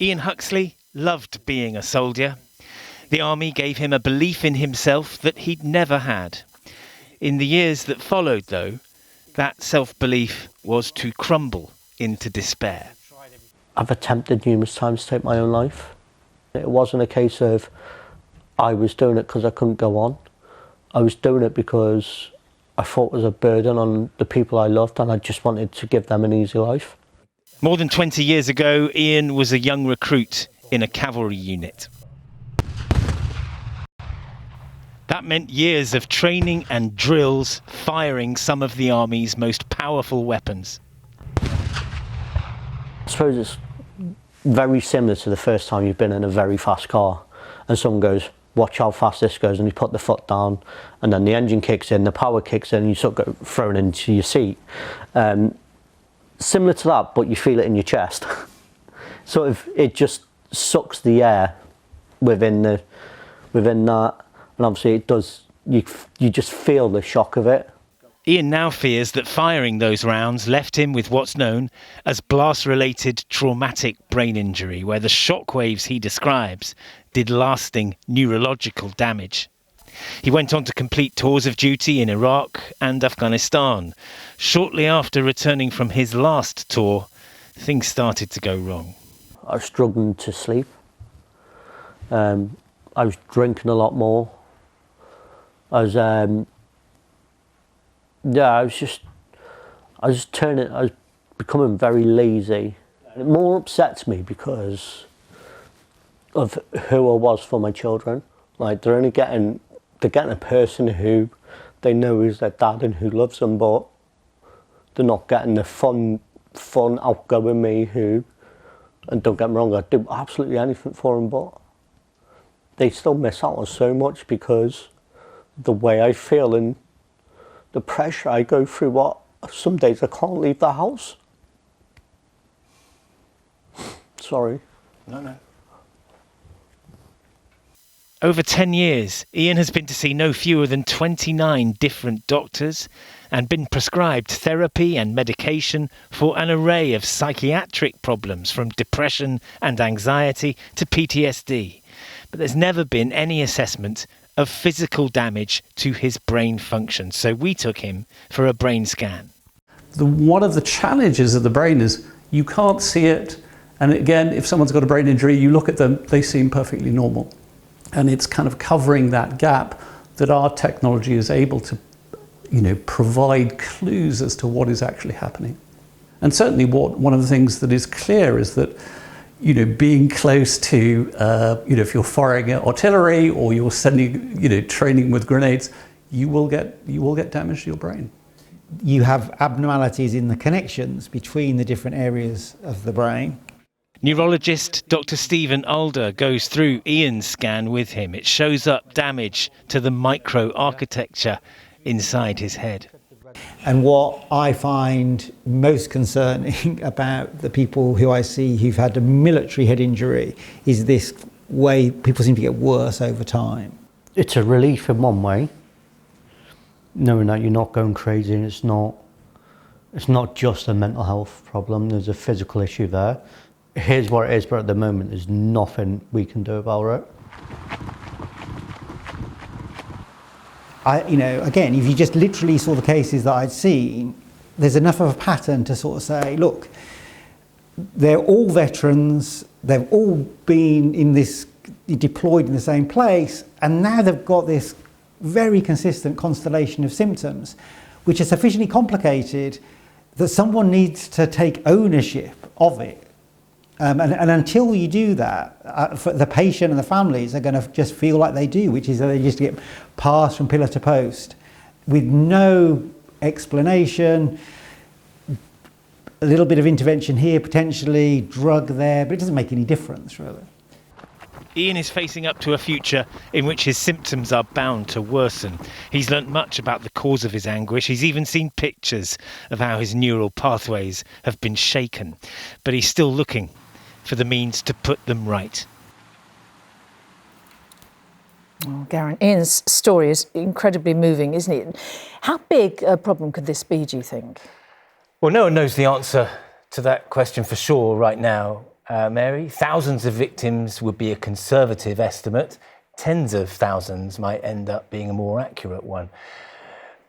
Ian Huxley loved being a soldier. The army gave him a belief in himself that he'd never had. In the years that followed, though, that self-belief was to crumble into despair. I've attempted numerous times to take my own life. It wasn't a case of I was doing it because I couldn't go on. I was doing it because I thought it was a burden on the people I loved, and I just wanted to give them an easy life. More than 20 years ago, Ian was a young recruit in a cavalry unit. That meant years of training and drills, firing some of the army's most powerful weapons. I suppose it's very similar to the first time you've been in a very fast car and someone goes, watch how fast this goes, and you put the foot down and then the engine kicks in, the power kicks in, and you sort of get thrown into your seat. Similar to that, but you feel it in your chest. Sort of, it just sucks the air within that, and obviously it does. You just feel the shock of it. Ian now fears that firing those rounds left him with what's known as blast-related traumatic brain injury, where the shock waves he describes did lasting neurological damage. He went on to complete tours of duty in Iraq and Afghanistan. Shortly after returning from his last tour, things started to go wrong. I was struggling to sleep. I was drinking a lot more. I was becoming very lazy. It more upsets me because of who I was for my children. Like, they're getting a person who they know is their dad and who loves them, but they're not getting the fun, outgoing me who, and don't get me wrong, I'd do absolutely anything for them, but they still miss out on so much because the way I feel and the pressure I go through, what some days I can't leave the house. Sorry. No. Over 10 years, Ian has been to see no fewer than 29 different doctors and been prescribed therapy and medication for an array of psychiatric problems, from depression and anxiety to PTSD. But there's never been any assessment of physical damage to his brain function, so we took him for a brain scan. One of the challenges of the brain is you can't see it, and again, if someone's got a brain injury, you look at them, they seem perfectly normal. And it's kind of covering that gap that our technology is able to, provide clues as to what is actually happening. And certainly one of the things that is clear is that, being close to, if you're firing at artillery or you're sending, training with grenades, you will get damage to your brain. You have abnormalities in the connections between the different areas of the brain. Neurologist Dr. Stephen Alder goes through Ian's scan with him. It shows up damage to the microarchitecture inside his head. And what I find most concerning about the people who I see who've had a military head injury is this way people seem to get worse over time. It's a relief in one way, knowing that you're not going crazy and it's not just a mental health problem, there's a physical issue there. Here's what it is, but at the moment there's nothing we can do about it. Again, if you just literally saw the cases that I'd seen, there's enough of a pattern to sort of say, look, they're all veterans, they've all been deployed in the same place, and now they've got this very consistent constellation of symptoms, which are sufficiently complicated that someone needs to take ownership of it. And until you do that, the patient and the families are going to just feel like they do, which is that they just get passed from pillar to post with no explanation, a little bit of intervention here, potentially, drug there, but it doesn't make any difference, really. Ian is facing up to a future in which his symptoms are bound to worsen. He's learnt much about the cause of his anguish. He's even seen pictures of how his neural pathways have been shaken. But he's still looking for the means to put them right. Well, Garen, Ian's story is incredibly moving, isn't it? How big a problem could this be, do you think? Well, no one knows the answer to that question for sure right now. Mary. Thousands of victims would be a conservative estimate. Tens of thousands might end up being a more accurate one.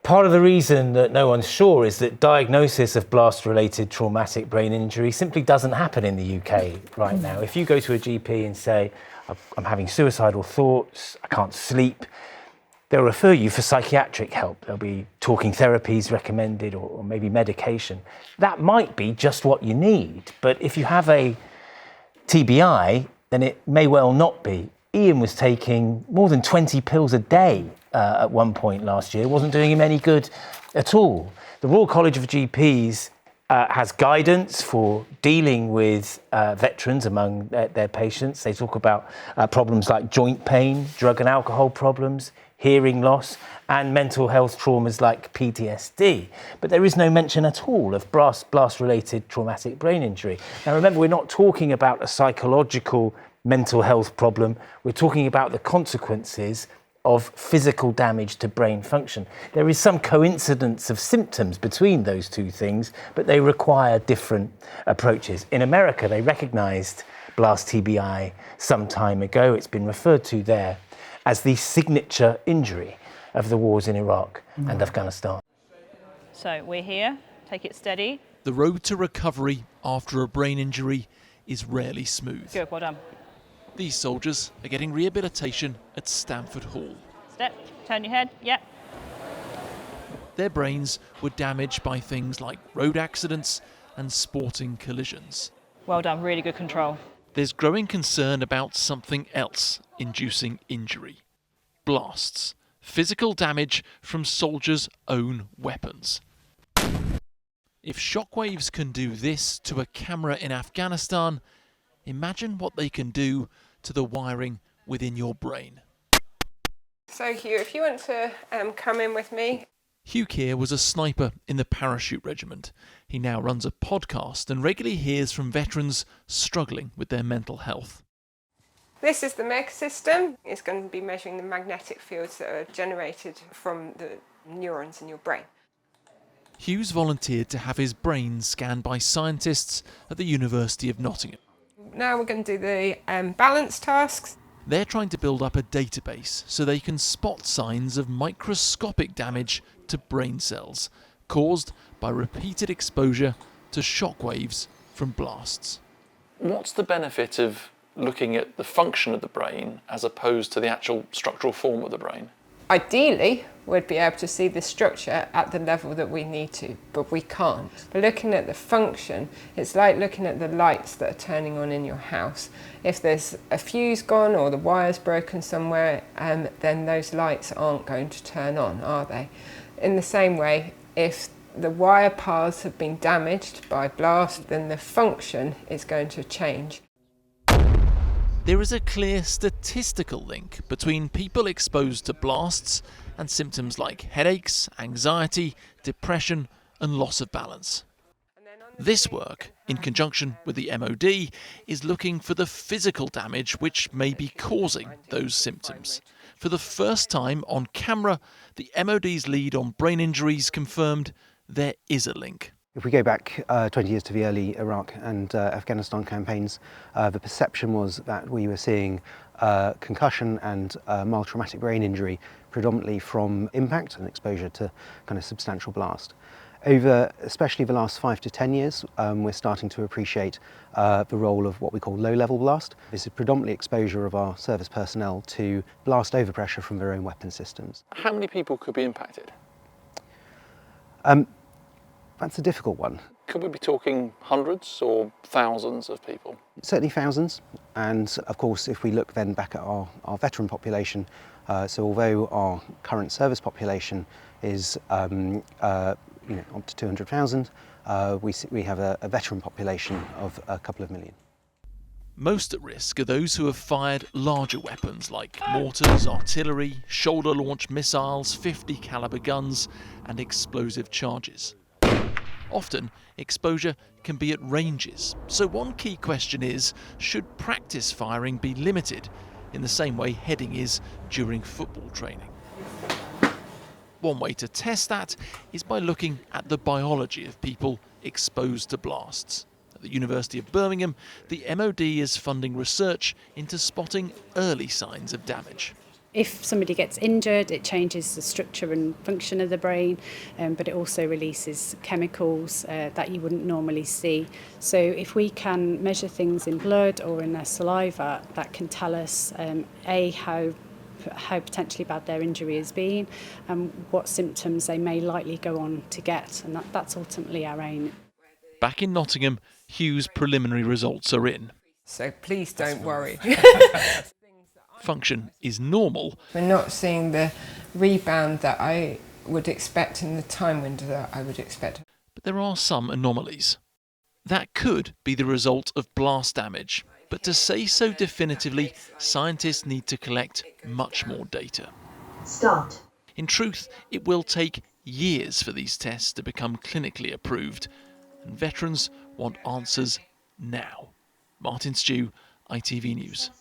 Part of the reason that no one's sure is that diagnosis of blast-related traumatic brain injury simply doesn't happen in the UK right now. If you go to a GP and say, I'm having suicidal thoughts, I can't sleep, they'll refer you for psychiatric help. There'll be talking therapies recommended or maybe medication. That might be just what you need, but if you have a TBI, then it may well not be. Ian was taking more than 20 pills a day at one point last year. It wasn't doing him any good at all. The Royal College of GPs has guidance for dealing with veterans among their patients. They talk about problems like joint pain, drug and alcohol problems, hearing loss, and mental health traumas like PTSD. But there is no mention at all of blast-related traumatic brain injury. Now remember, we're not talking about a psychological mental health problem. We're talking about the consequences of physical damage to brain function. There is some coincidence of symptoms between those two things, but they require different approaches. In America, they recognized blast TBI some time ago. It's been referred to there as the signature injury of the wars in Iraq and Afghanistan. So we're here, take it steady. The road to recovery after a brain injury is rarely smooth. Good, well done. These soldiers are getting rehabilitation at Stamford Hall. Step, turn your head, yep. Their brains were damaged by things like road accidents and sporting collisions. Well done, really good control. There's growing concern about something else inducing injury. Blasts. Physical damage from soldiers' own weapons. If shockwaves can do this to a camera in Afghanistan, imagine what they can do to the wiring within your brain. So Hugh, if you want to come in with me. Hugh Keir was a sniper in the parachute regiment. He now runs a podcast and regularly hears from veterans struggling with their mental health. This is the MEG system. It's going to be measuring the magnetic fields that are generated from the neurons in your brain. Hugh's volunteered to have his brain scanned by scientists at the University of Nottingham. Now we're going to do the balance tasks. They're trying to build up a database so they can spot signs of microscopic damage to brain cells caused by repeated exposure to shockwaves from blasts. What's the benefit of looking at the function of the brain as opposed to the actual structural form of the brain? Ideally, we'd be able to see the structure at the level that we need to, but we can't. But looking at the function, it's like looking at the lights that are turning on in your house. If there's a fuse gone or the wire's broken somewhere, then those lights aren't going to turn on, are they? In the same way, if the wire paths have been damaged by blast, then the function is going to change. There is a clear statistical link between people exposed to blasts and symptoms like headaches, anxiety, depression, and loss of balance. This work, in conjunction with the MOD, is looking for the physical damage which may be causing those symptoms. For the first time on camera, the MOD's lead on brain injuries confirmed there is a link. If we go back 20 years to the early Iraq and Afghanistan campaigns, the perception was that we were seeing concussion and mild traumatic brain injury predominantly from impact and exposure to kind of substantial blast. Over especially the last 5 to 10 years, we're starting to appreciate the role of what we call low-level blast. This is predominantly exposure of our service personnel to blast overpressure from their own weapon systems. How many people could be impacted? That's a difficult one. Could we be talking hundreds or thousands of people? Certainly thousands, and of course if we look then back at our veteran population, so although our current service population is up to 200,000, we have a veteran population of a couple of million. Most at risk are those who have fired larger weapons like mortars, artillery, shoulder-launched missiles, 50 caliber guns and explosive charges. Often, exposure can be at ranges, so one key question is, should practice firing be limited in the same way heading is during football training? One way to test that is by looking at the biology of people exposed to blasts. At the University of Birmingham, the MOD is funding research into spotting early signs of damage. If somebody gets injured, it changes the structure and function of the brain, but it also releases chemicals that you wouldn't normally see. So if we can measure things in blood or in their saliva, that can tell us, how potentially bad their injury has been and what symptoms they may likely go on to get, and that's ultimately our aim. Back in Nottingham, Hugh's preliminary results are in. So please don't worry. Function is normal. We're not seeing the rebound that I would expect in the time window that I would expect. But there are some anomalies. That could be the result of blast damage. But to say so definitively, scientists need to collect much more data. Start. In truth, it will take years for these tests to become clinically approved. And veterans want answers now. Martin Stew, ITV News.